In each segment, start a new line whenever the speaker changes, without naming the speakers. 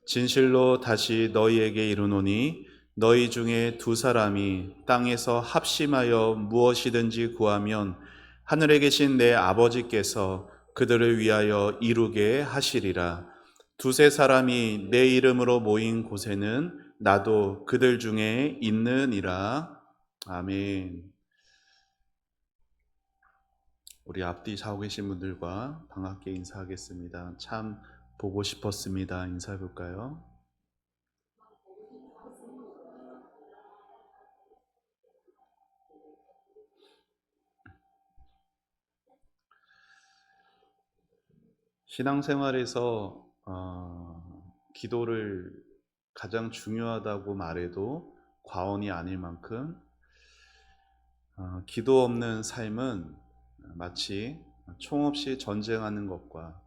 진실로 다시 너희에게 이르노니 너희 중에 두 사람이 땅에서 합심하여 무엇이든지 구하면 하늘에 계신 내 아버지께서 그들을 위하여 이루게 하시리라. 두세 사람이 내 이름으로 모인 곳에는 나도 그들 중에 있느니라. 아멘. 우리 앞뒤 좌우 계신 분들과 반갑게 인사하겠습니다. 참 보고 싶었습니다. 인사해 볼까요? 신앙생활에서 기도를 가장 중요하다고 말해도 과언이 아닐 만큼 기도 없는 삶은 마치 총 없이 전쟁하는 것과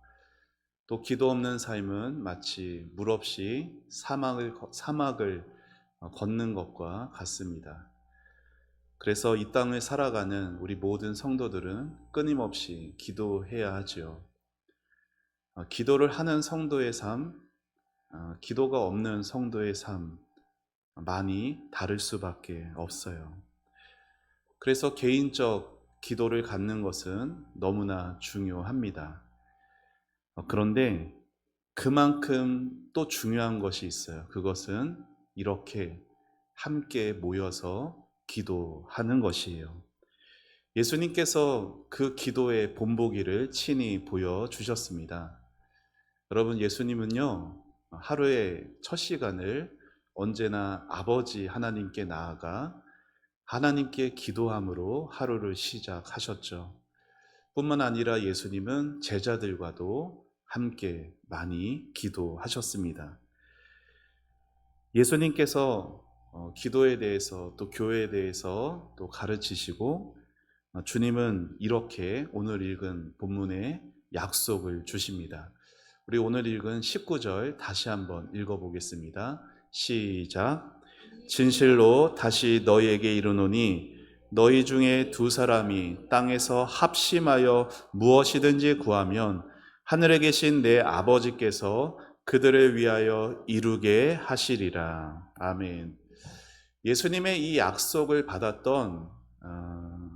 또 기도 없는 삶은 마치 물 없이 사막을 걷는 것과 같습니다. 그래서 이 땅을 살아가는 우리 모든 성도들은 끊임없이 기도해야 하죠. 기도를 하는 성도의 삶, 기도가 없는 성도의 삶, 많이 다를 수밖에 없어요. 그래서 개인적 기도를 갖는 것은 너무나 중요합니다. 그런데 그만큼 또 중요한 것이 있어요. 그것은 이렇게 함께 모여서 기도하는 것이에요. 예수님께서 그 기도의 본보기를 친히 보여주셨습니다. 여러분, 예수님은요, 하루의 첫 시간을 언제나 아버지 하나님께 나아가 하나님께 기도함으로 하루를 시작하셨죠. 뿐만 아니라 예수님은 제자들과도 함께 많이 기도하셨습니다. 예수님께서 기도에 대해서 또 교회에 대해서 또 가르치시고 주님은 이렇게 오늘 읽은 본문에 약속을 주십니다. 우리 오늘 읽은 19절 다시 한번 읽어보겠습니다. 시작. 진실로 다시 너희에게 이르노니 너희 중에 두 사람이 땅에서 합심하여 무엇이든지 구하면 하늘에 계신 내 아버지께서 그들을 위하여 이루게 하시리라. 아멘. 예수님의 이 약속을 받았던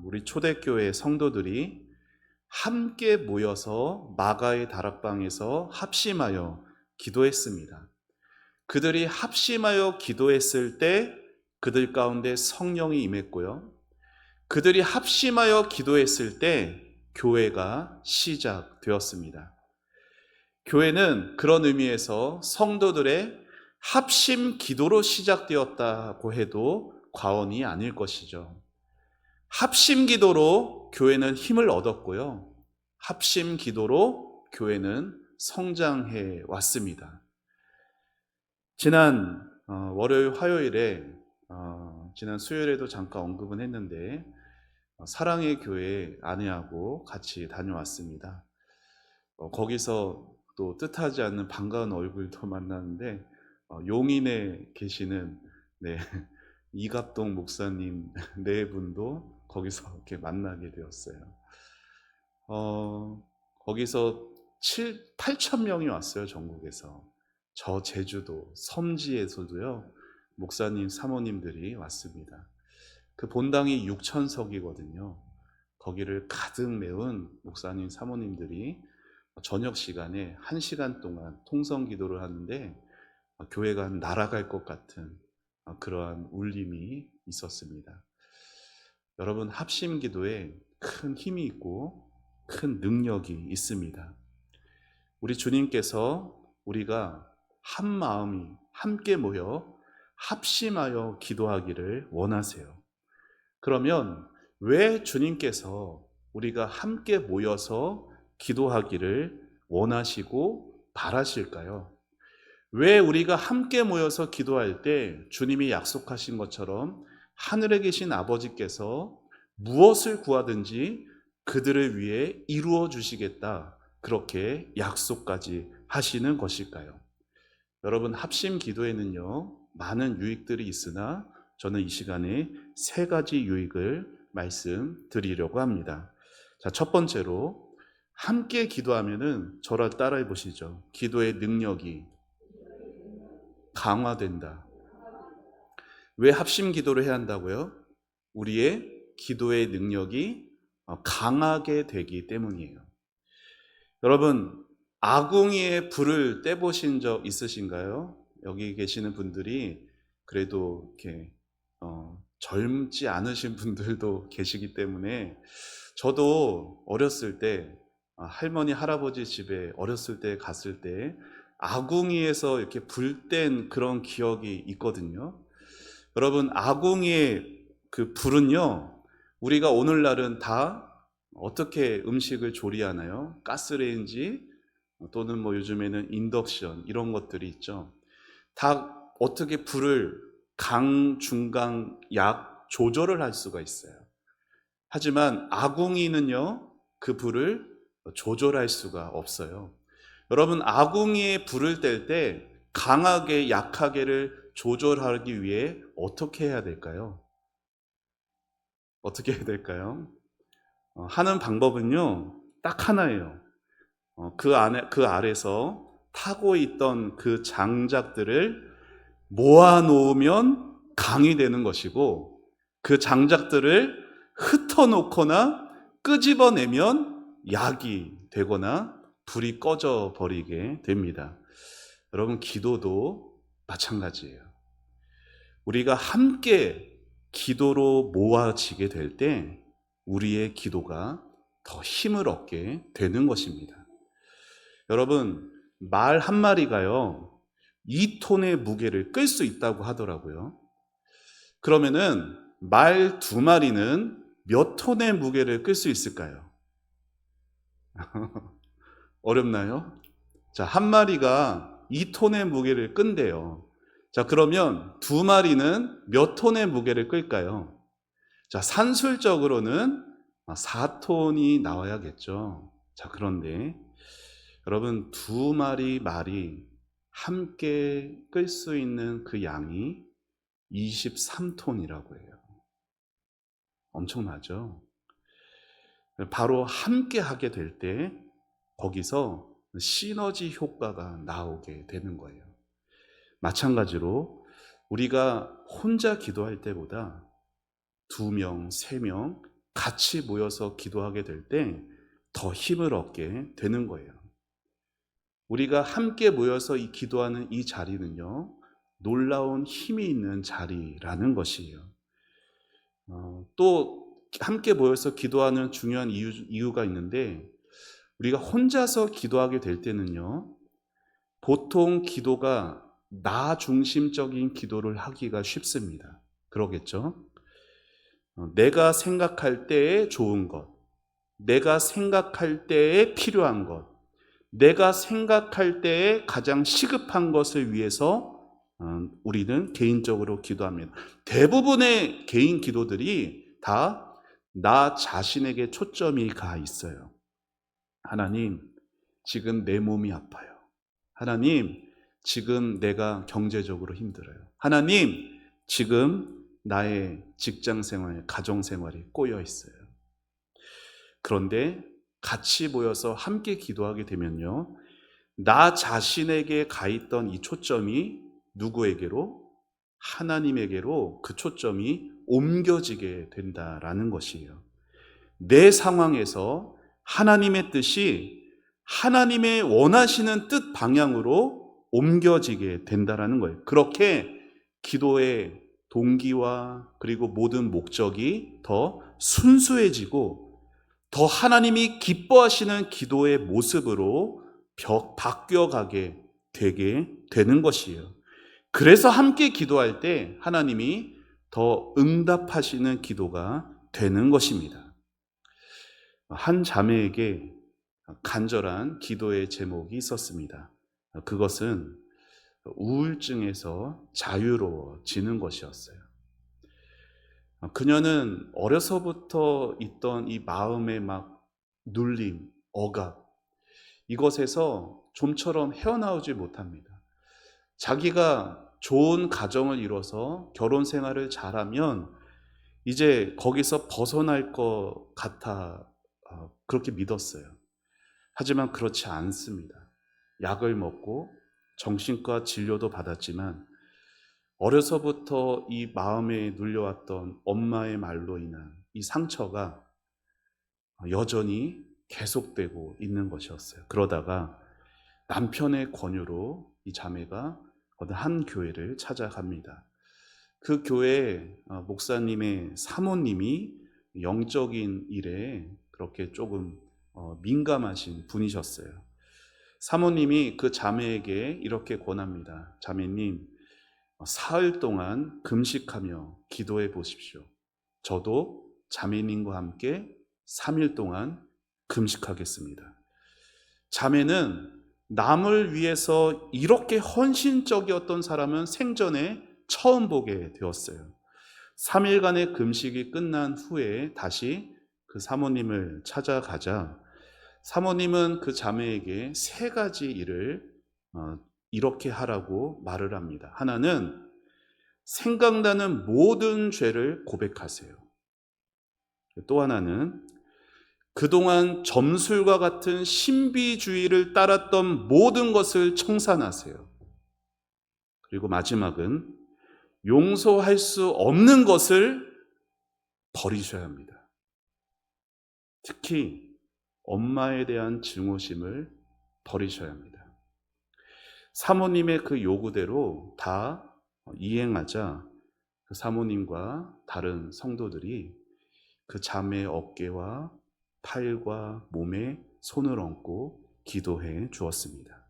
우리 초대교회 성도들이 함께 모여서 마가의 다락방에서 합심하여 기도했습니다. 그들이 합심하여 기도했을 때 그들 가운데 성령이 임했고요. 그들이 합심하여 기도했을 때 교회가 시작되었습니다. 교회는 그런 의미에서 성도들의 합심 기도로 시작되었다고 해도 과언이 아닐 것이죠. 합심 기도로 교회는 힘을 얻었고요. 합심 기도로 교회는 성장해 왔습니다. 지난 월요일, 화요일에 지난 수요일에도 잠깐 언급은 했는데 사랑의 교회 아내하고 같이 다녀왔습니다. 거기서 또 뜻하지 않는 반가운 얼굴도 만났는데 용인에 계시는 이갑동 목사님 네 분도 거기서 이렇게 만나게 되었어요. 거기서 8천 명이 왔어요. 전국에서. 저 제주도 섬지에서도요. 목사님 사모님들이 왔습니다. 그 본당이 6,000석이거든요. 거기를 가득 메운 목사님 사모님들이 저녁 시간에 1시간 동안 통성 기도를 하는데 교회가 날아갈 것 같은 그러한 울림이 있었습니다. 여러분, 합심 기도에 큰 힘이 있고 큰 능력이 있습니다. 우리 주님께서 우리가 한 마음이 함께 모여 합심하여 기도하기를 원하세요. 그러면 왜 주님께서 우리가 함께 모여서 기도하기를 원하시고 바라실까요? 왜 우리가 함께 모여서 기도할 때 주님이 약속하신 것처럼 하늘에 계신 아버지께서 무엇을 구하든지 그들을 위해 이루어 주시겠다, 그렇게 약속까지 하시는 것일까요? 여러분, 합심 기도에는요 많은 유익들이 있으나 저는 이 시간에 3가지 유익을 말씀드리려고 합니다. 자, 첫 번째로 함께 기도하면은 저를 따라해 보시죠. 기도의 능력이 강화된다. 왜 합심 기도를 해야 한다고요? 우리의 기도의 능력이 강하게 되기 때문이에요. 여러분, 아궁이에 불을 떼보신 적 있으신가요? 여기 계시는 분들이 그래도 이렇게 젊지 않으신 분들도 계시기 때문에, 저도 어렸을 때 할머니 할아버지 집에 어렸을 때 갔을 때 아궁이에서 이렇게 불 뗀 그런 기억이 있거든요. 여러분, 아궁이의 그 불은요, 우리가 오늘날은 다 어떻게 음식을 조리하나요? 가스레인지 또는 뭐 요즘에는 인덕션 이런 것들이 있죠. 다 어떻게 불을 강, 중강, 약 조절을 할 수가 있어요. 하지만 아궁이는요, 그 불을 조절할 수가 없어요. 여러분, 아궁이에 불을 뗄 때 강하게 약하게를 조절하기 위해 어떻게 해야 될까요? 어떻게 해야 될까요? 하는 방법은요, 딱 하나예요. 그 아래서 타고 있던 그 장작들을 모아놓으면 강이 되는 것이고, 그 장작들을 흩어놓거나 끄집어내면 약이 되거나 불이 꺼져 버리게 됩니다. 여러분, 기도도 마찬가지예요. 우리가 함께 기도로 모아지게 될 때 우리의 기도가 더 힘을 얻게 되는 것입니다. 여러분, 말 한 마리가요, 2톤의 무게를 끌 수 있다고 하더라고요. 그러면은 말 2마리는 몇 톤의 무게를 끌 수 있을까요? 어렵나요? 자, 한 마리가 2톤의 무게를 끈대요. 자, 그러면 2마리는 몇 톤의 무게를 끌까요? 자, 산술적으로는 4톤이 나와야겠죠. 자, 그런데 여러분, 2마리 말이 함께 끌 수 있는 그 양이 23톤이라고 해요. 엄청나죠? 바로 함께 하게 될 때 거기서 시너지 효과가 나오게 되는 거예요. 마찬가지로 우리가 혼자 기도할 때보다 2명, 3명 같이 모여서 기도하게 될 때 더 힘을 얻게 되는 거예요. 우리가 함께 모여서 이 기도하는 이 자리는요, 놀라운 힘이 있는 자리라는 것이에요. 또 함께 모여서 기도하는 중요한 이유가 있는데, 우리가 혼자서 기도하게 될 때는요, 보통 기도가 나 중심적인 기도를 하기가 쉽습니다. 그러겠죠? 내가 생각할 때에 좋은 것, 내가 생각할 때에 필요한 것, 내가 생각할 때에 가장 시급한 것을 위해서 우리는 개인적으로 기도합니다. 대부분의 개인 기도들이 다 나 자신에게 초점이 가 있어요. 하나님, 지금 내 몸이 아파요. 하나님, 지금 내가 경제적으로 힘들어요. 하나님, 지금 나의 직장 생활, 가정 생활이 꼬여 있어요. 그런데 같이 모여서 함께 기도하게 되면요, 나 자신에게 가 있던 이 초점이 누구에게로? 하나님에게로 그 초점이 옮겨지게 된다라는 것이에요. 내 상황에서 하나님의 뜻이 하나님의 원하시는 뜻 방향으로 옮겨지게 된다라는 거예요. 그렇게 기도의 동기와 그리고 모든 목적이 더 순수해지고 더 하나님이 기뻐하시는 기도의 모습으로 바뀌어가게 되게 되는 것이에요. 그래서 함께 기도할 때 하나님이 더 응답하시는 기도가 되는 것입니다. 한 자매에게 간절한 기도의 제목이 있었습니다. 그것은 우울증에서 자유로워지는 것이었어요. 그녀는 어려서부터 있던 이 마음의 막 눌림, 억압, 이것에서 좀처럼 헤어나오지 못합니다. 자기가 좋은 가정을 이뤄서 결혼 생활을 잘하면 이제 거기서 벗어날 것 같아 그렇게 믿었어요. 하지만 그렇지 않습니다. 약을 먹고 정신과 진료도 받았지만 어려서부터 이 마음에 눌려왔던 엄마의 말로 인한 이 상처가 여전히 계속되고 있는 것이었어요. 그러다가 남편의 권유로 이 자매가 어느 한 교회를 찾아갑니다. 그 교회 목사님의 사모님이 영적인 일에 그렇게 조금 민감하신 분이셨어요. 사모님이 그 자매에게 이렇게 권합니다. 자매님, 사흘 동안 금식하며 기도해 보십시오. 저도 자매님과 함께 3일 동안 금식하겠습니다. 자매는 남을 위해서 이렇게 헌신적이었던 사람은 생전에 처음 보게 되었어요. 3일간의 금식이 끝난 후에 다시 그 사모님을 찾아가자 사모님은 그 자매에게 세 가지 일을 이렇게 하라고 말을 합니다. 하나는 생각나는 모든 죄를 고백하세요. 또 하나는 그동안 점술과 같은 신비주의를 따랐던 모든 것을 청산하세요. 그리고 마지막은 용서할 수 없는 것을 버리셔야 합니다. 특히 엄마에 대한 증오심을 버리셔야 합니다. 사모님의 그 요구대로 다 이행하자 그 사모님과 다른 성도들이 그 자매의 어깨와 팔과 몸에 손을 얹고 기도해 주었습니다.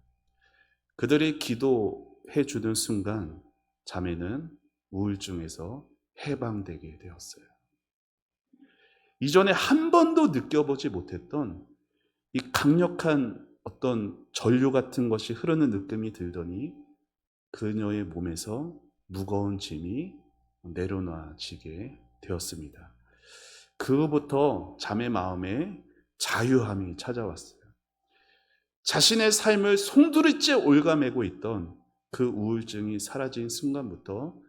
그들이 기도해 주는 순간 자매는 우울증에서 해방되게 되었어요. 이전에 한 번도 느껴보지 못했던 이 강력한 어떤 전류 같은 것이 흐르는 느낌이 들더니 그녀의 몸에서 무거운 짐이 내려놔지게 되었습니다. 그로부터 자매 마음에 자유함이 찾아왔어요. 자신의 삶을 송두리째 올가매고 있던 그 우울증이 사라진 순간부터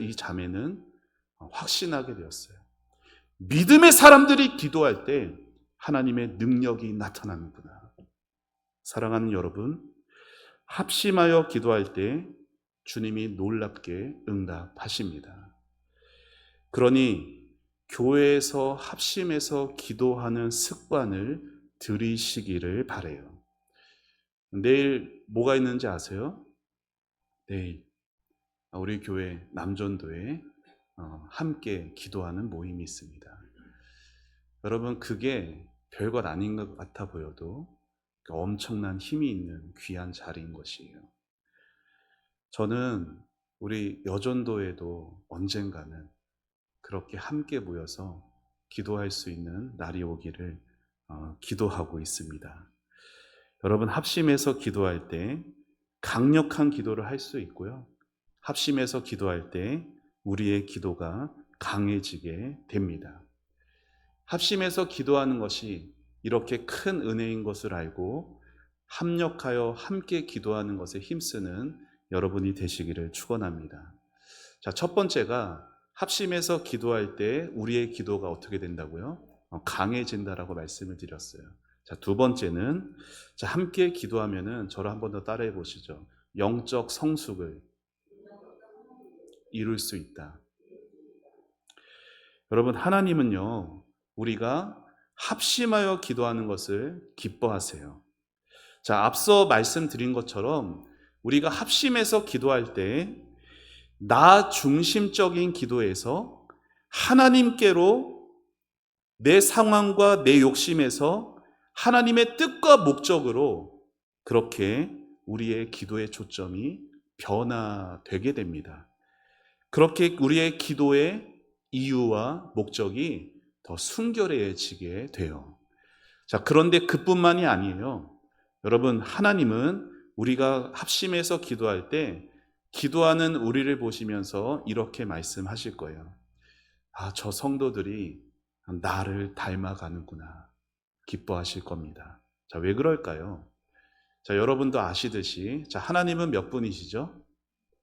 이 자매는 확신하게 되었어요. 믿음의 사람들이 기도할 때 하나님의 능력이 나타나는구나. 사랑하는 여러분, 합심하여 기도할 때 주님이 놀랍게 응답하십니다. 그러니 교회에서 합심해서 기도하는 습관을 들이시기를 바라요. 내일 뭐가 있는지 아세요? 내일 우리 교회 남전도에 함께 기도하는 모임이 있습니다. 여러분, 그게 별것 아닌 것 같아 보여도 엄청난 힘이 있는 귀한 자리인 것이에요. 저는 우리 여전도에도 언젠가는 그렇게 함께 모여서 기도할 수 있는 날이 오기를 기도하고 있습니다. 여러분, 합심해서 기도할 때 강력한 기도를 할 수 있고요. 합심해서 기도할 때 우리의 기도가 강해지게 됩니다. 합심해서 기도하는 것이 이렇게 큰 은혜인 것을 알고 합력하여 함께 기도하는 것에 힘쓰는 여러분이 되시기를 축원합니다. 자, 첫 번째가 합심해서 기도할 때 우리의 기도가 어떻게 된다고요? 강해진다라고 말씀을 드렸어요. 자, 두 번째는 함께 기도하면은 저를 한 번 더 따라해 보시죠. 영적 성숙을 이룰 수 있다. 여러분, 하나님은요, 우리가 합심하여 기도하는 것을 기뻐하세요. 자, 앞서 말씀드린 것처럼 우리가 합심해서 기도할 때 나 중심적인 기도에서 하나님께로 내 상황과 내 욕심에서 하나님의 뜻과 목적으로 그렇게 우리의 기도의 초점이 변화되게 됩니다. 그렇게 우리의 기도의 이유와 목적이 더 순결해지게 돼요. 자, 그런데 그뿐만이 아니에요. 여러분, 하나님은 우리가 합심해서 기도할 때 기도하는 우리를 보시면서 이렇게 말씀하실 거예요. 아, 저 성도들이 나를 닮아가는구나. 기뻐하실 겁니다. 자, 왜 그럴까요? 자, 여러분도 아시듯이, 자, 하나님은 몇 분이시죠?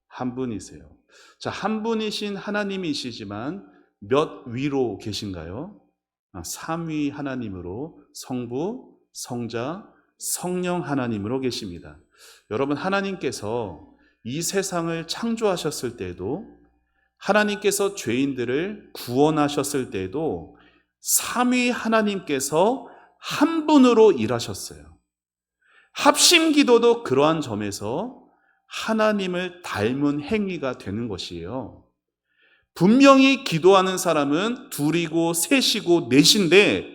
한 분이세요. 자, 한 분이신 하나님이시지만 몇 위로 계신가요? 삼위 하나님으로 성부, 성자, 성령 하나님으로 계십니다. 여러분, 하나님께서 이 세상을 창조하셨을 때에도, 하나님께서 죄인들을 구원하셨을 때에도 삼위 하나님께서 한 분으로 일하셨어요. 합심 기도도 그러한 점에서 하나님을 닮은 행위가 되는 것이에요. 분명히 기도하는 사람은 둘이고 셋이고 넷인데,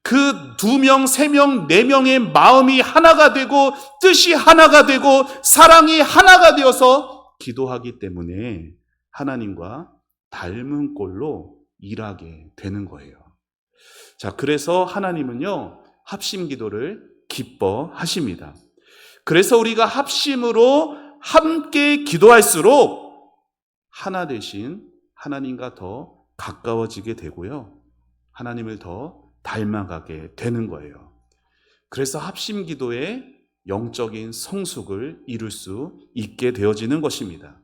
그 2명, 3명, 4명의 마음이 하나가 되고 뜻이 하나가 되고 사랑이 하나가 되어서 기도하기 때문에 하나님과 닮은 꼴로 일하게 되는 거예요. 자, 그래서 하나님은요, 합심 기도를 기뻐하십니다. 그래서 우리가 합심으로 함께 기도할수록 하나 되신 하나님과 더 가까워지게 되고요, 하나님을 더 닮아가게 되는 거예요. 그래서 합심 기도의 영적인 성숙을 이룰 수 있게 되어지는 것입니다.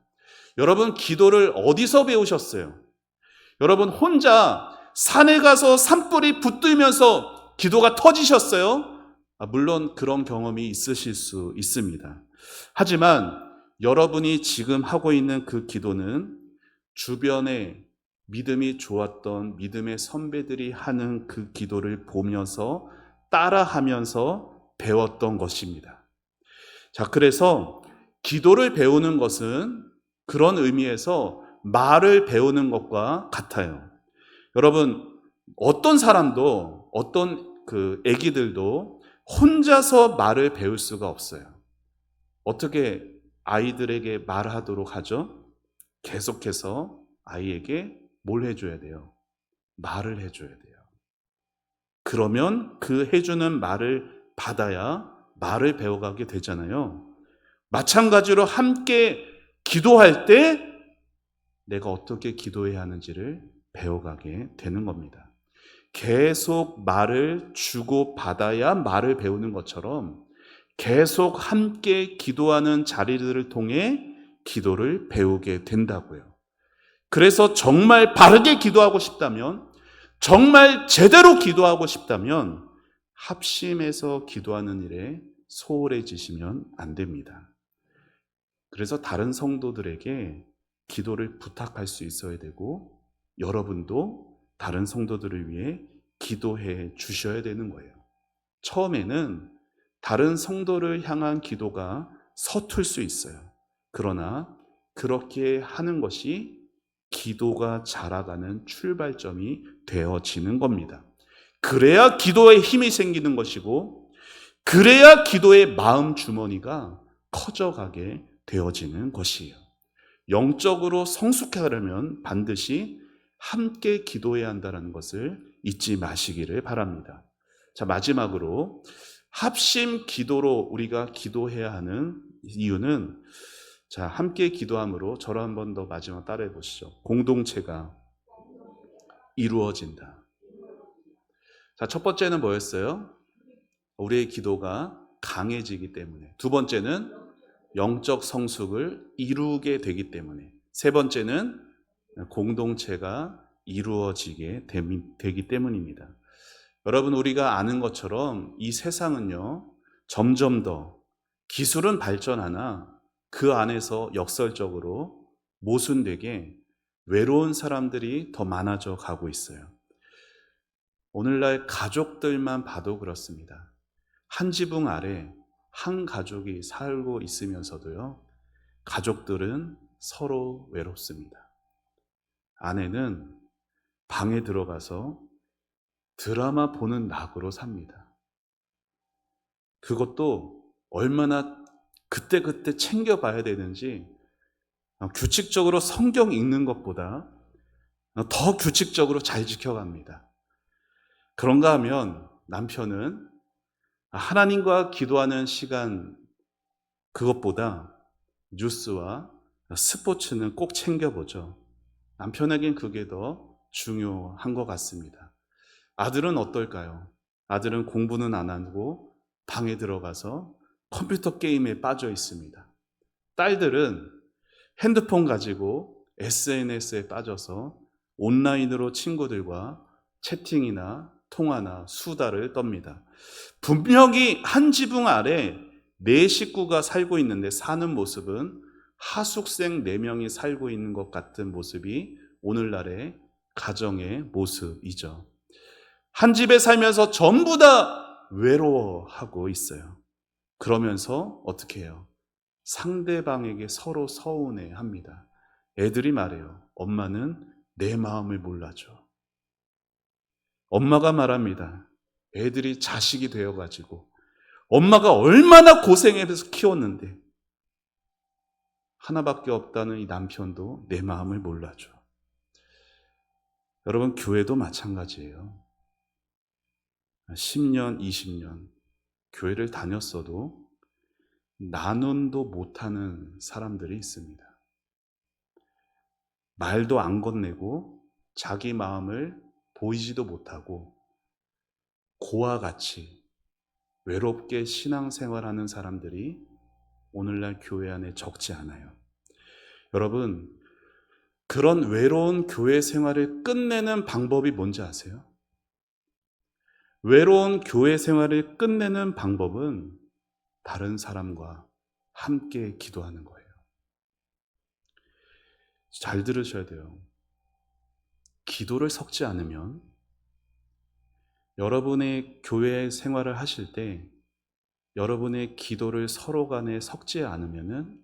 여러분, 기도를 어디서 배우셨어요? 여러분, 혼자 산에 가서 산불이 붙들면서 기도가 터지셨어요? 물론 그런 경험이 있으실 수 있습니다. 하지만 여러분이 지금 하고 있는 그 기도는 주변에 믿음이 좋았던 믿음의 선배들이 하는 그 기도를 보면서 따라하면서 배웠던 것입니다. 자, 그래서 기도를 배우는 것은 그런 의미에서 말을 배우는 것과 같아요. 여러분, 어떤 사람도, 어떤 아기들도 혼자서 말을 배울 수가 없어요. 어떻게 아이들에게 말하도록 하죠? 계속해서 아이에게 뭘 해줘야 돼요? 말을 해줘야 돼요. 그러면 그 해주는 말을 받아야 말을 배워가게 되잖아요. 마찬가지로 함께 기도할 때 내가 어떻게 기도해야 하는지를 배워가게 되는 겁니다. 계속 말을 주고 받아야 말을 배우는 것처럼 계속 함께 기도하는 자리들을 통해 기도를 배우게 된다고요. 그래서 정말 바르게 기도하고 싶다면, 정말 제대로 기도하고 싶다면 합심해서 기도하는 일에 소홀해지시면 안 됩니다. 그래서 다른 성도들에게 기도를 부탁할 수 있어야 되고, 여러분도 다른 성도들을 위해 기도해 주셔야 되는 거예요. 처음에는 다른 성도를 향한 기도가 서툴 수 있어요. 그러나 그렇게 하는 것이 기도가 자라가는 출발점이 되어지는 겁니다. 그래야 기도에 힘이 생기는 것이고, 그래야 기도의 마음 주머니가 커져가게 되어지는 것이에요. 영적으로 성숙하려면 반드시 함께 기도해야 한다는 것을 잊지 마시기를 바랍니다. 자, 마지막으로 합심 기도로 우리가 기도해야 하는 이유는, 자, 함께 기도함으로 저를 한 번 더 마지막 따라해 보시죠. 공동체가 이루어진다. 자, 첫 번째는 뭐였어요? 우리의 기도가 강해지기 때문에. 두 번째는 영적 성숙을 이루게 되기 때문에. 세 번째는 공동체가 이루어지게 되기 때문입니다. 여러분, 우리가 아는 것처럼 이 세상은요, 점점 더 기술은 발전하나 그 안에서 역설적으로 모순되게 외로운 사람들이 더 많아져 가고 있어요. 오늘날 가족들만 봐도 그렇습니다. 한 지붕 아래 한 가족이 살고 있으면서도요, 가족들은 서로 외롭습니다. 아내는 방에 들어가서 드라마 보는 낙으로 삽니다. 그것도 얼마나 그때그때 챙겨봐야 되는지 규칙적으로 성경 읽는 것보다 더 규칙적으로 잘 지켜갑니다. 그런가 하면 남편은 하나님과 기도하는 시간 그것보다 뉴스와 스포츠는 꼭 챙겨보죠. 남편에겐 그게 더 중요한 것 같습니다. 아들은 어떨까요? 아들은 공부는 안 하고 방에 들어가서 컴퓨터 게임에 빠져 있습니다. 딸들은 핸드폰 가지고 SNS에 빠져서 온라인으로 친구들과 채팅이나 통화나 수다를 떱니다. 분명히 한 지붕 아래 네 식구가 살고 있는데 사는 모습은 하숙생 4명이 살고 있는 것 같은 모습이 오늘날의 가정의 모습이죠. 한 집에 살면서 전부 다 외로워하고 있어요. 그러면서 어떻게 해요? 상대방에게 서로 서운해합니다. 애들이 말해요. 엄마는 내 마음을 몰라줘. 엄마가 말합니다. 애들이 자식이 되어가지고 엄마가 얼마나 고생해서 키웠는데 하나밖에 없다는 이 남편도 내 마음을 몰라줘. 여러분, 교회도 마찬가지예요. 10년, 20년 교회를 다녔어도 나눔도 못하는 사람들이 있습니다. 말도 안 건네고 자기 마음을 보이지도 못하고 고와 같이 외롭게 신앙생활하는 사람들이 오늘날 교회 안에 적지 않아요. 여러분, 그런 외로운 교회 생활을 끝내는 방법이 뭔지 아세요? 외로운 교회 생활을 끝내는 방법은 다른 사람과 함께 기도하는 거예요. 잘 들으셔야 돼요. 기도를 섞지 않으면 여러분의 교회 생활을 하실 때 여러분의 기도를 서로 간에 섞지 않으면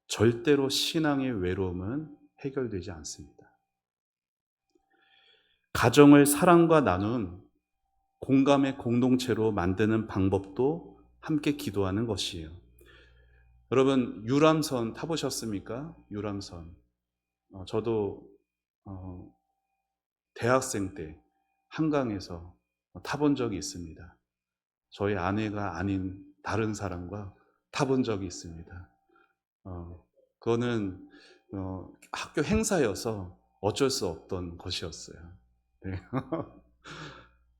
절대로 신앙의 외로움은 해결되지 않습니다. 가정을 사랑과 나눔, 공감의 공동체로 만드는 방법도 함께 기도하는 것이에요. 여러분, 유람선 타보셨습니까? 유람선. 저도 대학생 때 한강에서 타본 적이 있습니다. 저희 아내가 아닌 다른 사람과 타본 적이 있습니다. 그거는 학교 행사여서 어쩔 수 없던 것이었어요. 네.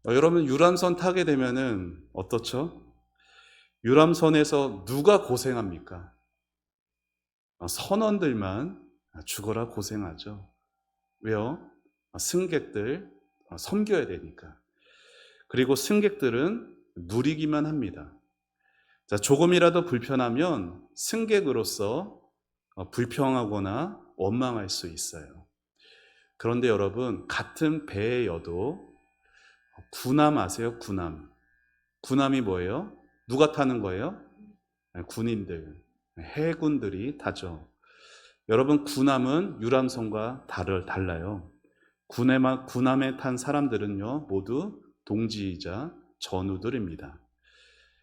여러분, 유람선 타게 되면은 어떻죠? 유람선에서 누가 고생합니까? 선원들만 죽어라 고생하죠. 왜요? 승객들 섬겨야 되니까. 그리고 승객들은 누리기만 합니다. 자, 조금이라도 불편하면 승객으로서 불평하거나 원망할 수 있어요. 그런데 여러분, 같은 배여도 군함 아세요? 군함. 군함이 뭐예요? 누가 타는 거예요? 군인들, 해군들이 타죠. 여러분, 군함은 유람선과 달라요. 군함에 탄 사람들은요, 모두 동지이자 전우들입니다.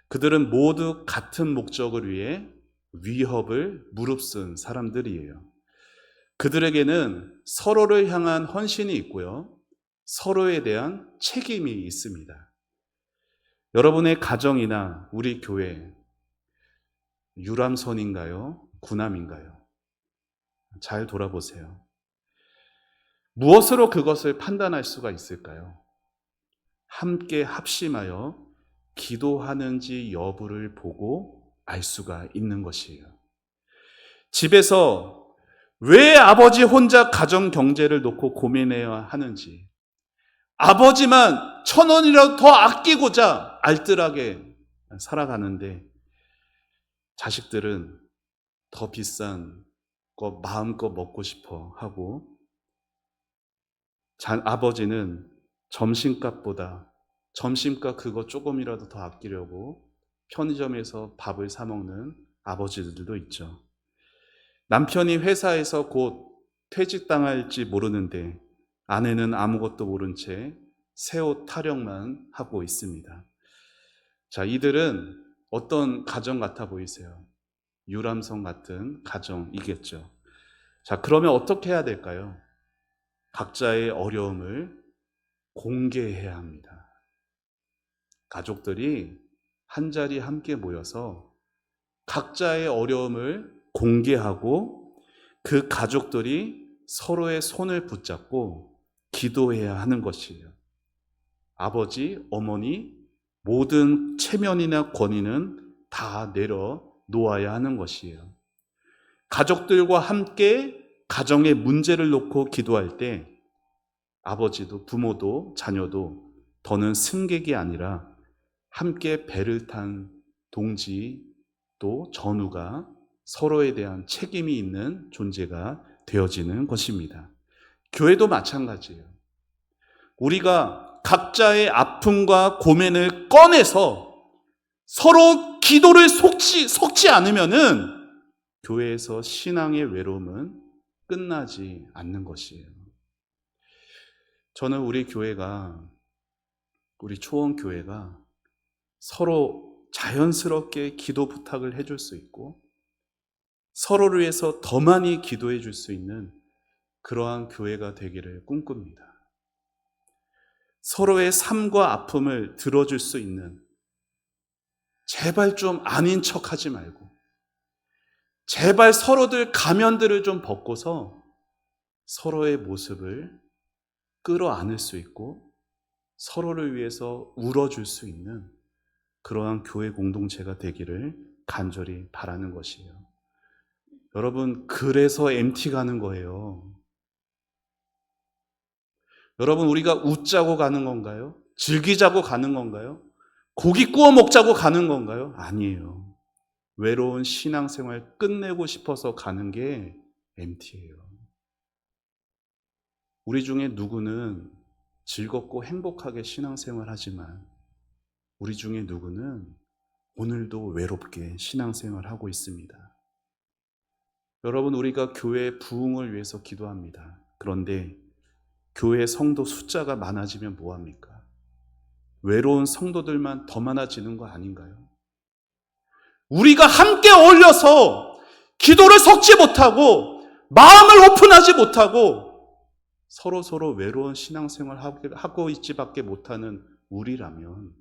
그들은 모두 같은 목적을 위해 위협을 무릅쓴 사람들이에요. 그들에게는 서로를 향한 헌신이 있고요, 서로에 대한 책임이 있습니다. 여러분의 가정이나 우리 교회, 유람선인가요? 군함인가요? 잘 돌아보세요. 무엇으로 그것을 판단할 수가 있을까요? 함께 합심하여 기도하는지 여부를 보고 알 수가 있는 것이에요. 집에서 왜 아버지 혼자 가정 경제를 놓고 고민해야 하는지, 아버지만 1,000원이라도 더 아끼고자 알뜰하게 살아가는데 자식들은 더 비싼 거 마음껏 먹고 싶어 하고, 아버지는 점심값보다 점심값 그거 조금이라도 더 아끼려고 편의점에서 밥을 사 먹는 아버지들도 있죠. 남편이 회사에서 곧 퇴직당할지 모르는데 아내는 아무것도 모른 채 새 옷 타령만 하고 있습니다. 자, 이들은 어떤 가정 같아 보이세요? 유람선 같은 가정이겠죠. 자, 그러면 어떻게 해야 될까요? 각자의 어려움을 공개해야 합니다. 가족들이 한자리 함께 모여서 각자의 어려움을 공개하고 그 가족들이 서로의 손을 붙잡고 기도해야 하는 것이에요. 아버지, 어머니, 모든 체면이나 권위는 다 내려놓아야 하는 것이에요. 가족들과 함께 가정의 문제를 놓고 기도할 때 아버지도 부모도 자녀도 더는 승객이 아니라 함께 배를 탄 동지 또 전우가 서로에 대한 책임이 있는 존재가 되어지는 것입니다. 교회도 마찬가지예요. 우리가 각자의 아픔과 고민을 꺼내서 서로 기도를 섞지 않으면은 교회에서 신앙의 외로움은 끝나지 않는 것이에요. 저는 우리 교회가, 우리 초원교회가 서로 자연스럽게 기도 부탁을 해줄 수 있고 서로를 위해서 더 많이 기도해 줄 수 있는 그러한 교회가 되기를 꿈꿉니다. 서로의 삶과 아픔을 들어줄 수 있는, 제발 좀 아닌 척 하지 말고 제발 서로들 가면들을 좀 벗고서 서로의 모습을 끌어안을 수 있고 서로를 위해서 울어줄 수 있는 그러한 교회 공동체가 되기를 간절히 바라는 것이에요. 여러분, 그래서 MT 가는 거예요. 여러분, 우리가 웃자고 가는 건가요? 즐기자고 가는 건가요? 고기 구워 먹자고 가는 건가요? 아니에요. 외로운 신앙생활 끝내고 싶어서 가는 게 MT예요. 우리 중에 누구는 즐겁고 행복하게 신앙생활 하지만 우리 중에 누구는 오늘도 외롭게 신앙생활 하고 있습니다. 여러분, 우리가 교회 부흥을 위해서 기도합니다. 그런데 교회 성도 숫자가 많아지면 뭐합니까? 외로운 성도들만 더 많아지는 거 아닌가요? 우리가 함께 어울려서 기도를 섞지 못하고 마음을 오픈하지 못하고 서로 외로운 신앙생활 하고 있지밖에 못하는 우리라면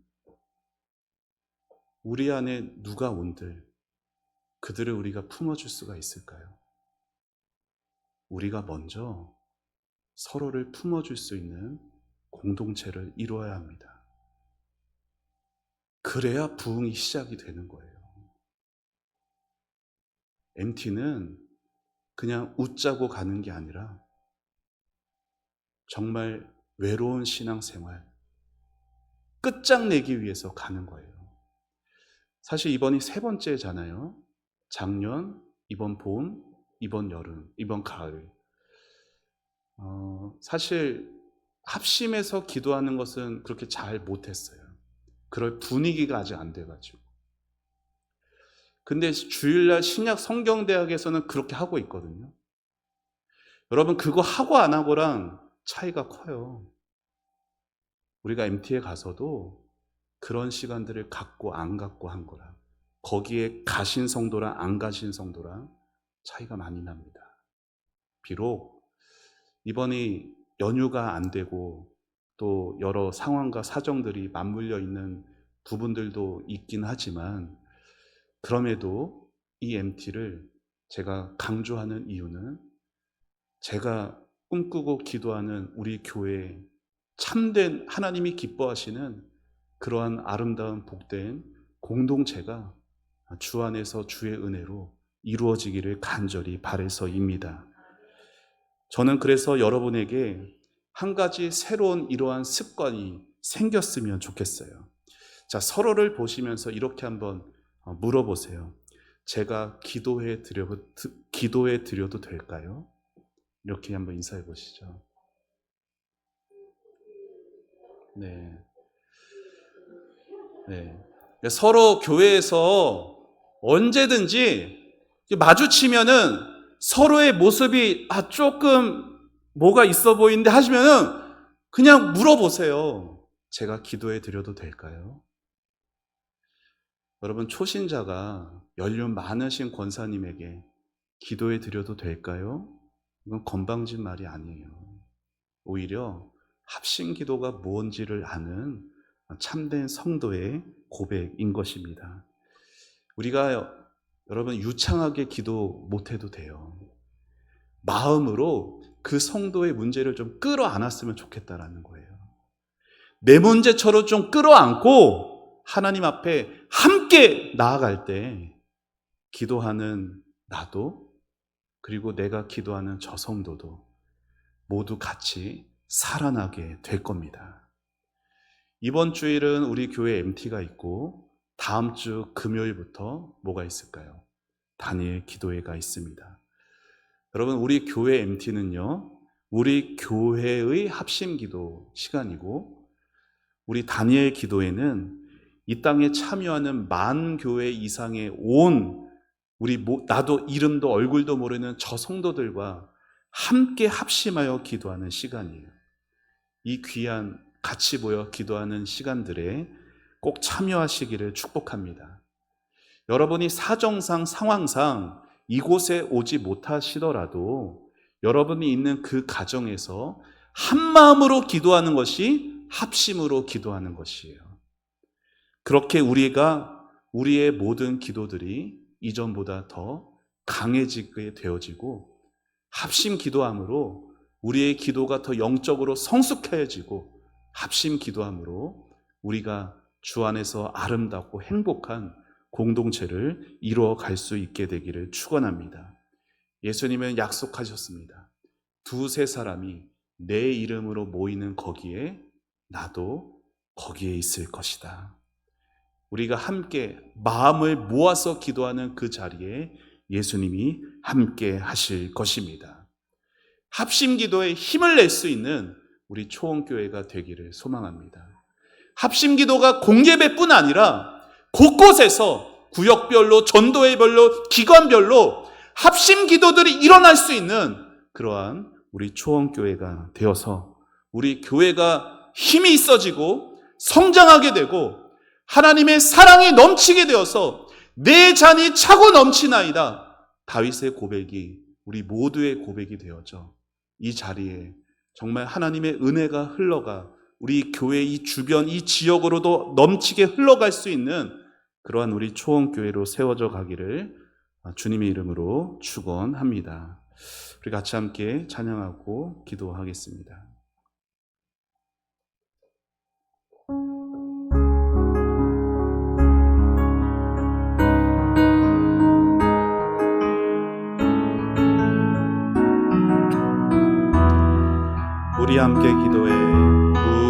우리 안에 누가 온들 그들을 우리가 품어줄 수가 있을까요? 우리가 먼저 서로를 품어줄 수 있는 공동체를 이루어야 합니다. 그래야 부흥이 시작이 되는 거예요. MT는 그냥 웃자고 가는 게 아니라 정말 외로운 신앙생활 끝장내기 위해서 가는 거예요. 사실 이번이 3번째잖아요. 작년, 이번 봄, 이번 여름, 이번 가을. 사실 합심해서 기도하는 것은 그렇게 잘 못했어요. 그럴 분위기가 아직 안 돼가지고. 근데 주일날 신약 성경대학에서는 그렇게 하고 있거든요. 여러분, 그거 하고 안 하고랑 차이가 커요. 우리가 MT에 가서도 그런 시간들을 갖고 안 갖고 한 거랑 거기에 가신 성도랑 안 가신 성도랑 차이가 많이 납니다. 비록 이번이 연휴가 안 되고 또 여러 상황과 사정들이 맞물려 있는 부분들도 있긴 하지만 그럼에도 이 MT를 제가 강조하는 이유는 제가 꿈꾸고 기도하는 우리 교회에 참된 하나님이 기뻐하시는 그러한 아름다운 복된 공동체가 주 안에서 주의 은혜로 이루어지기를 간절히 바라서입니다. 저는 그래서 여러분에게 한 가지 새로운 이러한 습관이 생겼으면 좋겠어요. 자, 서로를 보시면서 이렇게 한번 물어보세요. 제가 기도해 드려도 될까요? 이렇게 한번 인사해 보시죠. 네. 서로 교회에서 언제든지 마주치면은 서로의 모습이 조금 뭐가 있어 보이는데 하시면은 그냥 물어보세요. 제가 기도해 드려도 될까요? 여러분, 초신자가 연륜 많으신 권사님에게 기도해 드려도 될까요? 이건 건방진 말이 아니에요. 오히려 합심 기도가 뭔지를 아는 참된 성도의 고백인 것입니다. 우리가 여러분 유창하게 기도 못해도 돼요. 마음으로 그 성도의 문제를 좀 끌어안았으면 좋겠다라는 거예요. 내 문제처럼 좀 끌어안고 하나님 앞에 함께 나아갈 때 기도하는 나도 그리고 내가 기도하는 저 성도도 모두 같이 살아나게 될 겁니다. 이번 주일은 우리 교회 MT가 있고 다음 주 금요일부터 뭐가 있을까요? 다니엘 기도회가 있습니다. 여러분, 우리 교회 MT는요, 우리 교회의 합심 기도 시간이고, 우리 다니엘 기도회는 이 땅에 참여하는 만 교회 이상의 온 나도 이름도 얼굴도 모르는 저 성도들과 함께 합심하여 기도하는 시간이에요. 이 귀한 같이 모여 기도하는 시간들에 꼭 참여하시기를 축복합니다. 여러분이 사정상 상황상 이곳에 오지 못하시더라도 여러분이 있는 그 가정에서 한 마음으로 기도하는 것이 합심으로 기도하는 것이에요. 그렇게 우리의 모든 기도들이 이전보다 더 강해지게 되어지고, 합심 기도함으로 우리의 기도가 더 영적으로 성숙해지고, 합심 기도함으로 우리가 주 안에서 아름답고 행복한 공동체를 이루어 갈 수 있게 되기를 축원합니다. 예수님은 약속하셨습니다. 두세 사람이 내 이름으로 모이는 거기에 나도 거기에 있을 것이다. 우리가 함께 마음을 모아서 기도하는 그 자리에 예수님이 함께 하실 것입니다. 합심 기도에 힘을 낼 수 있는 우리 초원교회가 되기를 소망합니다. 합심 기도가 공예배뿐 아니라 곳곳에서 구역별로, 전도회별로, 기관별로 합심 기도들이 일어날 수 있는 그러한 우리 초원교회가 되어서 우리 교회가 힘이 있어지고 성장하게 되고 하나님의 사랑이 넘치게 되어서 내 잔이 차고 넘치나이다. 다윗의 고백이 우리 모두의 고백이 되어져 이 자리에 정말 하나님의 은혜가 흘러가 우리 교회 이 주변 이 지역으로도 넘치게 흘러갈 수 있는 그러한 우리 초원교회로 세워져 가기를 주님의 이름으로 축원합니다. 우리 같이 함께 찬양하고 기도하겠습니다. 우리 함께 기도해.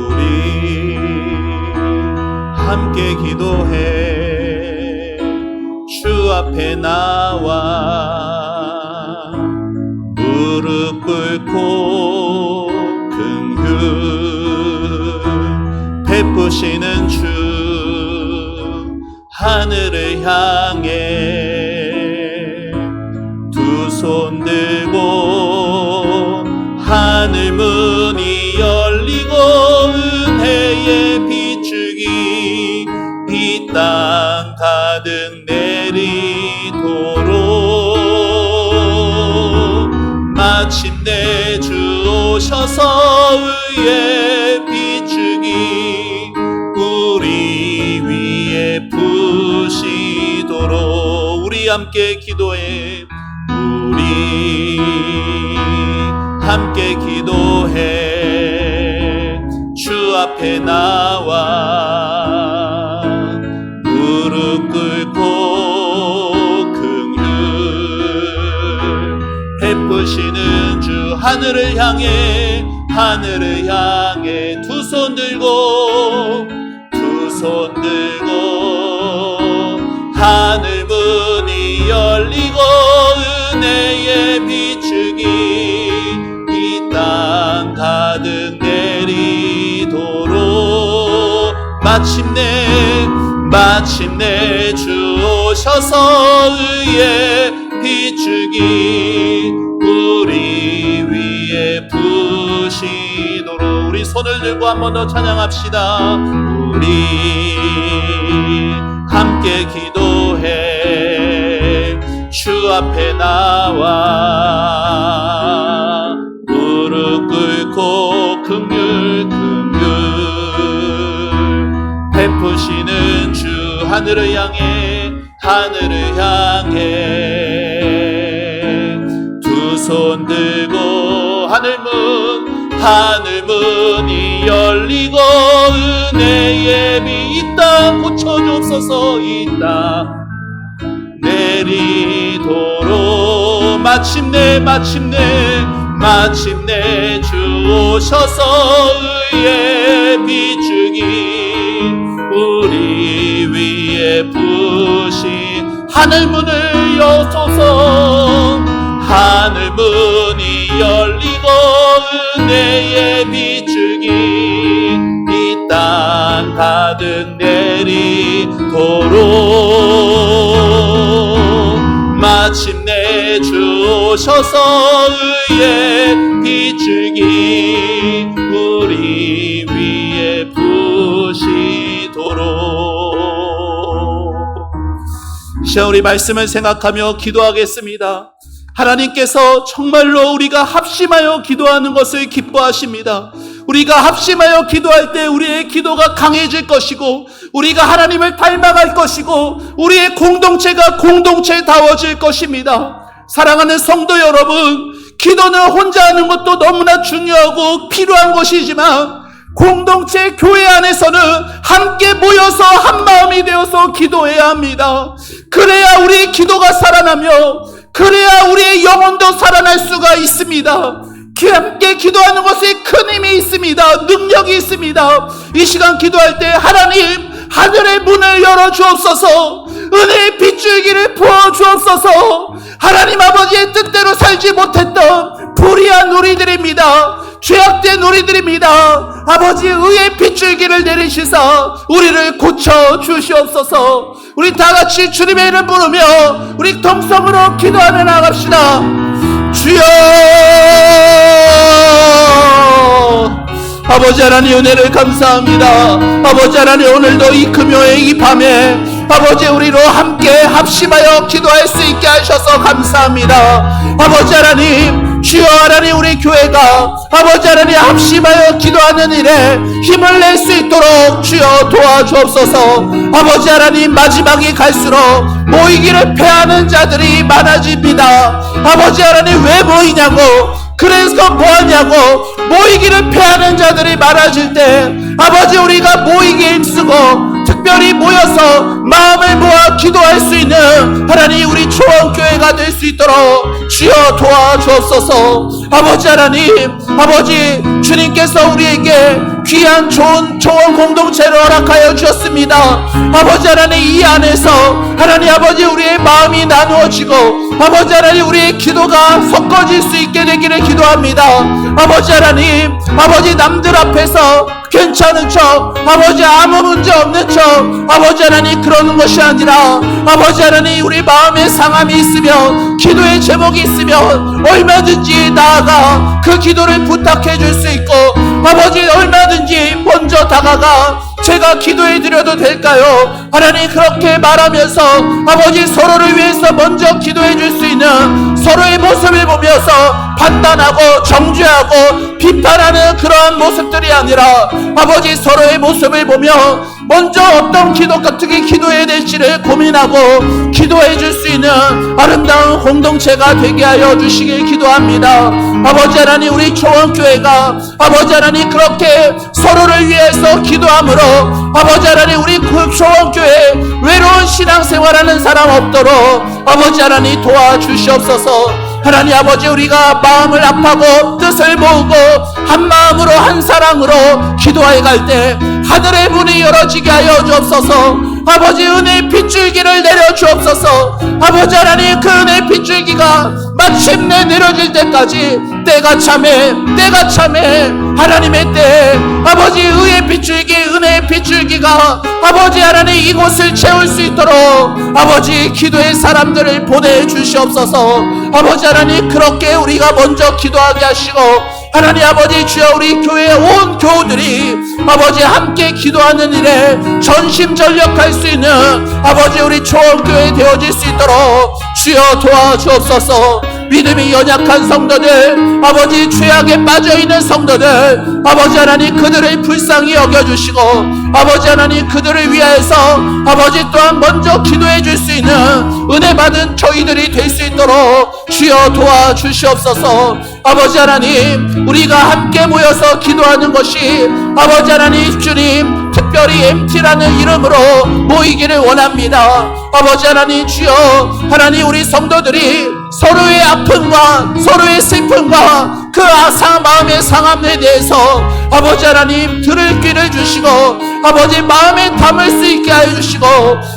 우리 함께 기도해. 주 앞에 나와 무릎 꿇고 긍휼 베푸시는 주 하늘을 향해 두 손 들고 하늘 문이 열리고 은혜의 비추기 이 땅 가득 내리도록 마침내 주 오셔서 의의 비추기 우리 위에 부시도록 우리 함께 기도해. 우리 함께 기도해. 주 앞에 나와 무릎 꿇고 긍휼 베푸시는 주 하늘을 향해 두 손 들고 하늘 문이 열리고 은혜의 비추기 이 땅 가득 내리도록 마침내 주 오셔서 의의 비추기 우리 위에 부시도록 우리 손을 들고 한 번 더 찬양합시다. 우리 함께 기도해. 주 앞에 나와 무릎 꿇고 긍휼 베푸시는 주 하늘을 향해 두 손 들고 하늘 문이 열리고 은혜의 비 이 땅 고쳐주옵소서. 이 땅 내리도록 마침내 주 오셔서 의의 비추기 우리 위에 부신 하늘 문을 여소서. 하늘 문이 열리고 은혜의 빗줄기 이 땅 가득 내리도록 마침내 주 오셔서 의의 빗줄기 우리 위에 부시도록. 시간 우리 말씀을 생각하며 기도하겠습니다. 하나님께서 정말로 우리가 합심하여 기도하는 것을 기뻐하십니다. 우리가 합심하여 기도할 때 우리의 기도가 강해질 것이고 우리가 하나님을 닮아갈 것이고 우리의 공동체가 공동체다워질 것입니다. 사랑하는 성도 여러분, 기도는 혼자 하는 것도 너무나 중요하고 필요한 것이지만 공동체 교회 안에서는 함께 모여서 한 마음이 되어서 기도해야 합니다. 그래야 우리의 기도가 살아나며 그래야 우리의 영혼도 살아날 수가 있습니다. 함께 기도하는 것에 큰 힘이 있습니다. 능력이 있습니다. 이 시간 기도할 때 하나님 하늘의 문을 열어주옵소서. 은혜의 빗줄기를 부어주옵소서. 하나님 아버지의 뜻대로 살지 못했던 불의한 우리들입니다. 죄악된 우리들입니다. 아버지 의의 빗줄기를 내리시사 우리를 고쳐주시옵소서. 우리 다같이 주님의 이름 부르며 우리 동성으로 기도하며 나갑시다. 주여, 아버지 하나님 은혜를 감사합니다. 아버지 하나님 오늘도 이 금요일 이 밤에 아버지 우리로 함께 합심하여 기도할 수 있게 하셔서 감사합니다. 아버지 하나님, 주여 하나님 우리 교회가 아버지 하나님 합심하여 기도하는 일에 힘을 낼 수 있도록 주여 도와주옵소서. 아버지 하나님 마지막이 갈수록 모이기를 패하는 자들이 많아집니다. 아버지 하나님 왜 모이냐고, 그래서 뭐하냐고 모이기를 패하는 자들이 많아질 때 아버지 우리가 모이기에 힘쓰고 특별히 모여서 마음을 모아 기도할 수 있는 하나님 우리 초원교회가 될 수 있도록 주여 도와주옵소서. 아버지 하나님, 아버지 주님께서 우리에게 귀한 좋은 초원 공동체를 허락하여 주셨습니다. 아버지 하나님 이 안에서 하나님 아버지 우리의 마음이 나누어지고 아버지 하나님 우리의 기도가 섞어질 수 있게 되기를 기도합니다. 아버지 하나님, 아버지 남들 앞에서 괜찮은 척 아버지 아무 문제 없는 척 아버지 하나님 그러는 것이 아니라 아버지 하나님 우리 마음에 상함이 있으면 기도의 제목이 있으면 얼마든지 나아가 그 기도를 부탁해 줄 수 있고 아버지 얼마든지 먼저 다가가 제가 기도해 드려도 될까요? 하나님 그렇게 말하면서 아버지 서로를 위해서 먼저 기도해 줄 수 있는 서로의 모습을 보면서 판단하고 정죄하고 비판하는 그러한 모습들이 아니라 아버지 서로의 모습을 보며 먼저 어떤 어떻게 기도해야 될지를 고민하고 기도해 줄 수 있는 아름다운 공동체가 되게 하여 주시길 기도합니다. 아버지 하나님 우리 초원교회가 아버지 하나님 그렇게 서로를 위해서 기도함으로 아버지 하나님 우리 초원교회 외로운 신앙생활하는 사람 없도록 아버지 하나님 도와주시옵소서. 하나님 아버지 우리가 마음을 합하고 뜻을 모으고 한 마음으로 한 사랑으로 기도해 갈 때 하늘의 문이 열어지게 하여 주옵소서. 아버지 은혜의 빗줄기를 내려 주옵소서. 아버지 하나님 그 은혜의 빗줄기가 마침내 내려질 때까지 때가 참해 하나님의 때 아버지 의의 빗줄기 은혜의 빗줄기가 아버지 하나님 이곳을 채울 수 있도록 아버지 기도의 사람들을 보내주시옵소서. 아버지 하나님 그렇게 우리가 먼저 기도하게 하시고 하나님 아버지 주여 우리 교회의 온 교우들이 아버지 함께 기도하는 일에 전심전력할 수 있는 아버지 우리 초원교회 되어질 수 있도록 주여 도와주옵소서. 믿음이 연약한 성도들 아버지 죄악에 빠져있는 성도들 아버지 하나님 그들을 불쌍히 여겨주시고 아버지 하나님 그들을 위하여서 아버지 또한 먼저 기도해 줄 수 있는 은혜 받은 저희들이 될 수 있도록 주여 도와주시옵소서. 아버지 하나님 우리가 함께 모여서 기도하는 것이 아버지 하나님 주님 특별히 MT라는 이름으로 모이기를 원합니다. 아버지 하나님 주여 하나님 우리 성도들이 서로의 아픔과 서로의 슬픔과
그 마음의 상함에 대해서 아버지 하나님 들을 귀를 주시고 아버지 마음에 담을 수 있게 하여 주시고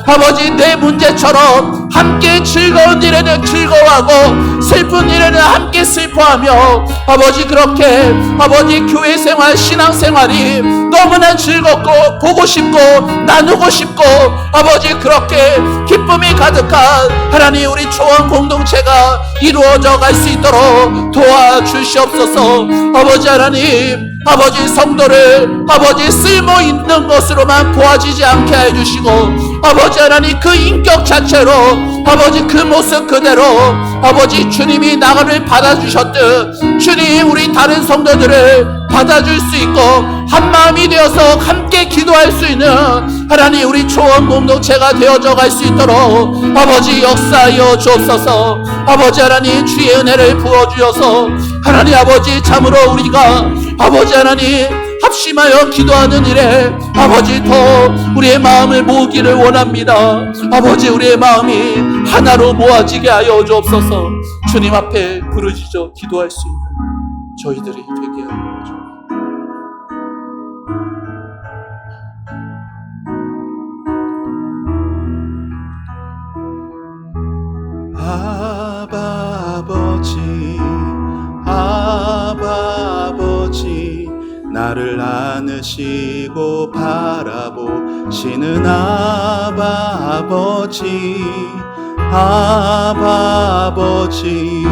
아버지 내 문제처럼 함께 즐거운 일에는 즐거워하고 슬픈 일에는 함께 슬퍼하며 아버지 그렇게 아버지 교회 생활 신앙생활이 너무나 즐겁고 보고 싶고 나누고 싶고 아버지 그렇게 기쁨이 가득한 하나님 우리 초원 공동체가 이루어져 갈 수 있도록 도와주시옵소서. 아버지 하나님 아버지 성도를 아버지 쓸모 있는 것으로만 보아지지 않게 해주시고 아버지 하나님 그 인격 자체로 아버지 그 모습 그대로 아버지 주님이 나를 받아주셨듯 주님 우리 다른 성도들을 받아줄 수 있고 한마음이 되어서 함께 기도할 수 있는 하나님 우리 초원 공동체가 되어져 갈 수 있도록 아버지 역사하여 주옵소서. 아버지 하나님 주의 은혜를 부어주셔서 하나님 아버지 참으로 우리가 아버지 하나님 합심하여 기도하는 일에 아버지 더 우리의 마음을 모으기를 원합니다. 아버지 우리의 마음이 하나로 모아지게 하여 주옵소서. 주님 앞에 부르짖어 기도할 수 있는 저희들이 되게 하여 주옵소서.
아바 아버지 나를 안으시고 바라보시는 아바 아버지 아바 아버지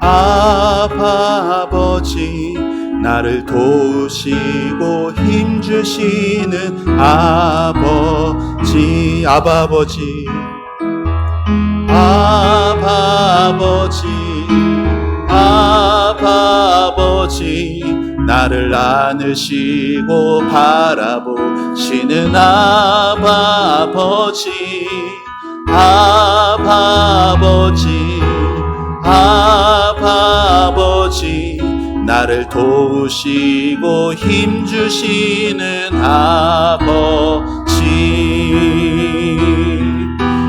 아바 아버지 나를 도우시고 힘주시는 아버지 아바 아버지 아바 아버지 아바 아버지 나를 안으시고 바라보시는 아바 아버지 아바 아버지 아바 아버지 나를 도우시고 힘주시는 아버지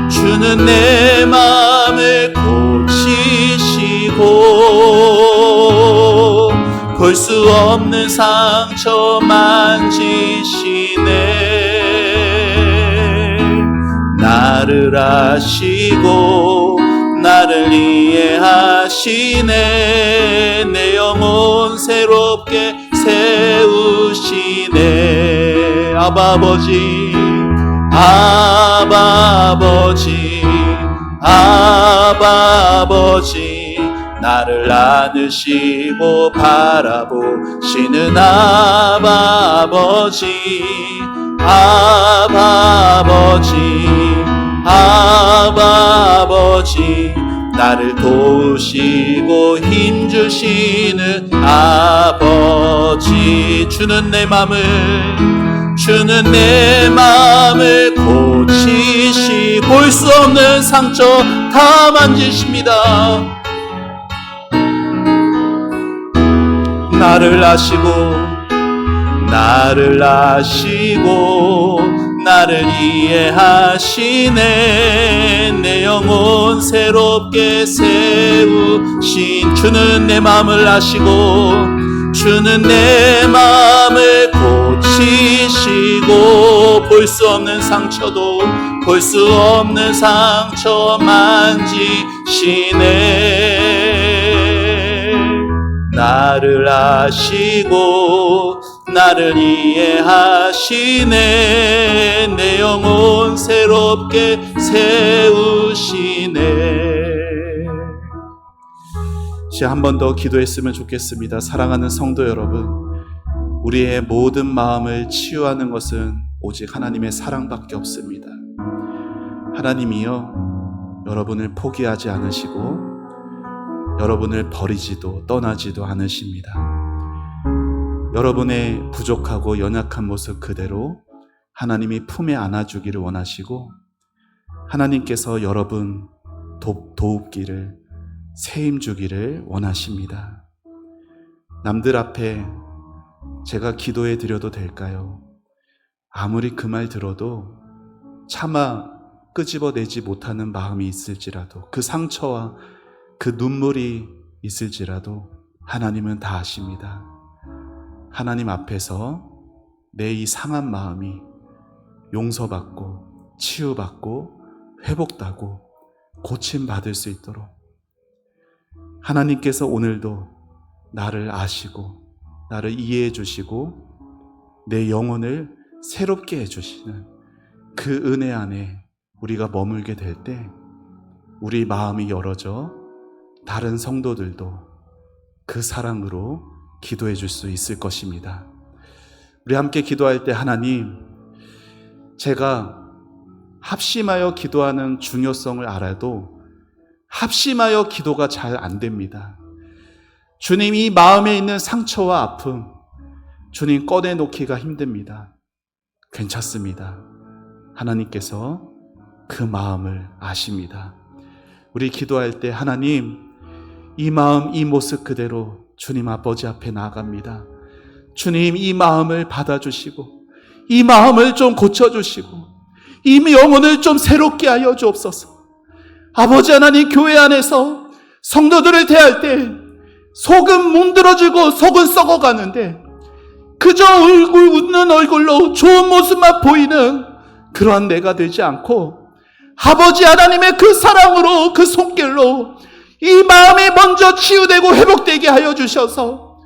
주는 내 마음을 고치시고 볼 수 없는 상처 만지시네 나를 아시고 나를 이해하시네 내 영혼 새롭게 세우시네 아바 아버지 아바 아버지 아바 아버지 나를 안으시고 바라보시는 아바 아버지 아바 아버지 아바 아버지 나를 도우시고 힘주시는 아버지 주는 내 맘을 고치시 볼 수 없는 상처 다 만지십니다 나를 아시고 나를 이해하시네 내 영혼 새롭게 세우신 주는 내 마음을 아시고 주는 내 마음을 고치시고 볼 수 없는 상처도 볼 수 없는 상처 만지시네 나를 아시고 나를 이해하시네 내 영혼 새롭게 세우시네 이제 한 번 더 기도했으면 좋겠습니다. 사랑하는 성도 여러분, 우리의 모든 마음을 치유하는 것은 오직 하나님의 사랑밖에 없습니다. 하나님이요 여러분을 포기하지 않으시고 여러분을 버리지도 떠나지도 않으십니다. 여러분의 부족하고 연약한 모습 그대로 하나님이 품에 안아주기를 원하시고 하나님께서 여러분 돕기를 세임 주기를 원하십니다. 남들 앞에 제가 기도해 드려도 될까요? 아무리 그 말 들어도 차마 끄집어내지 못하는 마음이 있을지라도 그 상처와 그 눈물이 있을지라도 하나님은 다 아십니다. 하나님 앞에서 내 이 상한 마음이 용서받고 치유받고 회복되고 고침받을 수 있도록 하나님께서 오늘도 나를 아시고 나를 이해해 주시고 내 영혼을 새롭게 해주시는 그 은혜 안에 우리가 머물게 될 때 우리 마음이 열어져 다른 성도들도 그 사랑으로 기도해 줄 수 있을 것입니다. 우리 함께 기도할 때 하나님, 제가 합심하여 기도하는 중요성을 알아도 합심하여 기도가 잘 안 됩니다. 주님, 이 마음에 있는 상처와 아픔, 주님 꺼내놓기가 힘듭니다. 괜찮습니다. 하나님께서 그 마음을 아십니다. 우리 기도할 때 하나님, 이 마음, 이 모습 그대로 주님 아버지 앞에 나아갑니다. 주님, 이 마음을 받아주시고 이 마음을 좀 고쳐주시고 이 영혼을 좀 새롭게 하여 주옵소서. 아버지 하나님, 교회 안에서 성도들을 대할 때 속은 뭉들어지고 속은 썩어가는데 그저 얼굴 웃는 얼굴로 좋은 모습만 보이는 그러한 내가 되지 않고 아버지 하나님의 그 사랑으로 그 손길로 이 마음이 먼저 치유되고 회복되게 하여 주셔서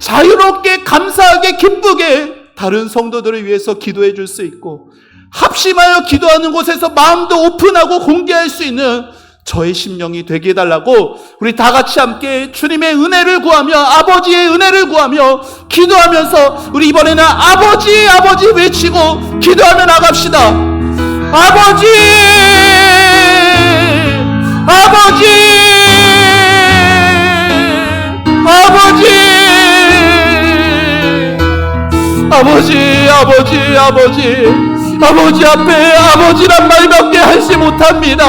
자유롭게 감사하게 기쁘게 다른 성도들을 위해서 기도해 줄 수 있고 합심하여 기도하는 곳에서 마음도 오픈하고 공개할 수 있는 저의 심령이 되게 해달라고 우리 다 같이 함께 주님의 은혜를 구하며 아버지의 은혜를 구하며 기도하면서 우리 이번에는 아버지 아버지 외치고 기도하며 나갑시다. 아버지 아버지 아버지 아버지 아버지 아버지 아버지 앞에 아버지란 말밖에 하지 못합니다.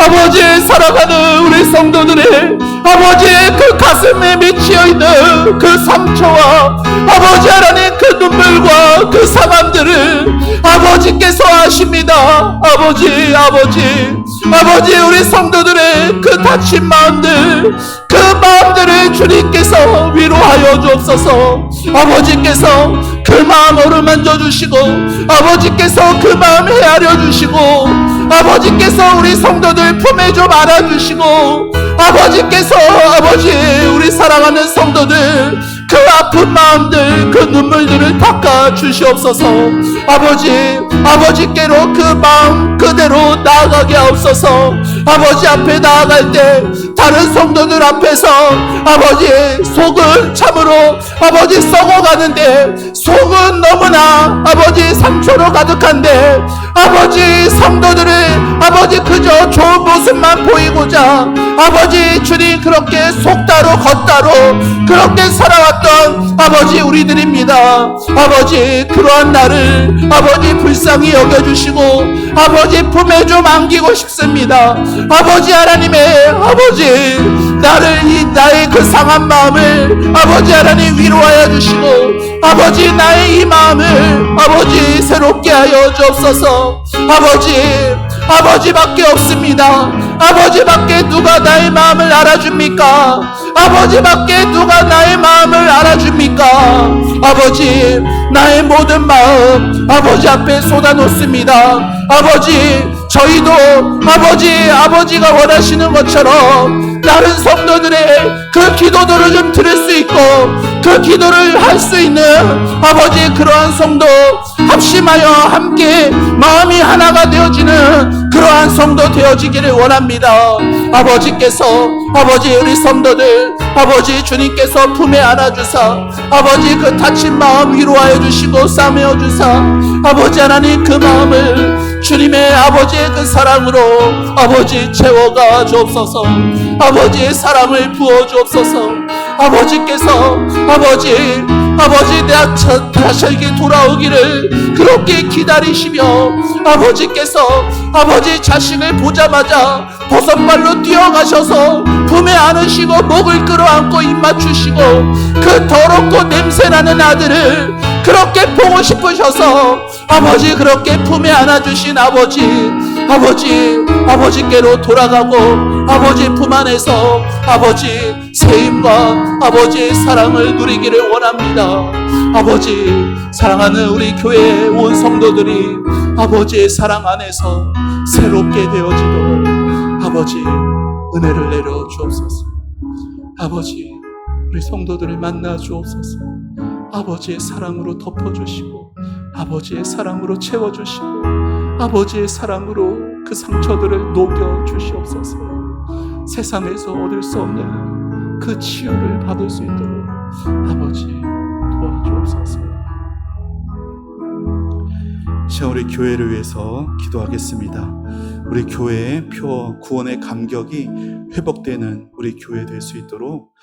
아버지, 살아가는 우리 성도들의 아버지의 그 가슴에 맺혀 있는 그 상처와 아버지 하나님 그 눈물과 그 상함들을 아버지께서 아십니다. 아버지 아버지 우리 성도들의 그 다친 마음들, 그 마음들을 주님께서 위로하여 주옵소서. 아버지께서 그 마음 어루만져 주시고 아버지께서 그 마음 헤아려 주시고 아버지께서 우리 성도들 품에 좀 안아주시고 아버지께서 아버지 우리 사랑하는 성도들 그 아픈 마음들 그 눈물들을 닦아 주시옵소서. 아버지께로 그 마음 그대로 나아가게 하옵소서. 아버지 앞에 나아갈 때 다른 성도들 앞에서 아버지 속은 참으로 아버지 썩어가는데 속은 너무나 아버지 상처로 가득한데 아버지 성도들을 아버지 그저 좋은 모습만 보이고자 아버지 주님 그렇게 속다로 겉다로 그렇게 살아왔던 아버지 우리들입니다. 아버지 그러한 나를 아버지 불쌍히 여겨주시고 아버지 품에 좀 안기고 싶습니다. 아버지 하나님의 아버지 나의 그 상한 마음을 아버지 하나님 위로하여 주시고 아버지 나의 이 마음을 아버지 새롭게 하여 주옵소서. 아버지밖에 없습니다. 아버지밖에 누가 나의 마음을 알아줍니까? 아버지밖에 누가 나의 마음을 알아줍니까? 아버지 나의 모든 마음 아버지 앞에 쏟아놓습니다. 아버지 저희도 아버지가 원하시는 것처럼 다른 성도들의 그 기도들을 좀 들을 수 있고 그 기도를 할 수 있는 아버지 그러한 성도 합심하여 함께 마음이 하나가 되어지는 그러한 성도 되어지기를 원합니다. 아버지께서 아버지 우리 성도들 아버지 주님께서 품에 안아주사 아버지 그 다친 마음 위로하여 주시고 싸매어 주사 아버지 하나님 그 마음을 주님의 아버지의 그 사랑으로 아버지 채워가 주옵소서. 아버지의 사랑을 부어 주옵소서. 아버지께서 아버지 내가 다시에게 돌아오기를 그렇게 기다리시며 아버지께서 아버지 자신을 보자마자 버선발로 뛰어가셔서 품에 안으시고 목을 끌어안고 입 맞추시고 그 더럽고 냄새나는 아들을 그렇게 보고 싶으셔서 아버지 그렇게 품에 안아주신 아버지
아버지께로 돌아가고 아버지 품 안에서 아버지 세임과 아버지의 사랑을 누리기를 원합니다. 아버지, 사랑하는 우리 교회의 온 성도들이 아버지의 사랑 안에서 새롭게 되어지도록 아버지 은혜를 내려 주옵소서. 아버지, 우리 성도들을 만나 주옵소서. 아버지의 사랑으로 덮어주시고 아버지의 사랑으로 채워주시고 아버지의 사랑으로 그 상처들을 녹여 주시옵소서. 세상에서 얻을 수 없는 그 치유를 받을 수 있도록 아버지 도와주옵소서.
시간 우리 교회를 위해서 기도하겠습니다. 우리 교회의 표 구원의 감격이 회복되는 우리 교회 될 수 있도록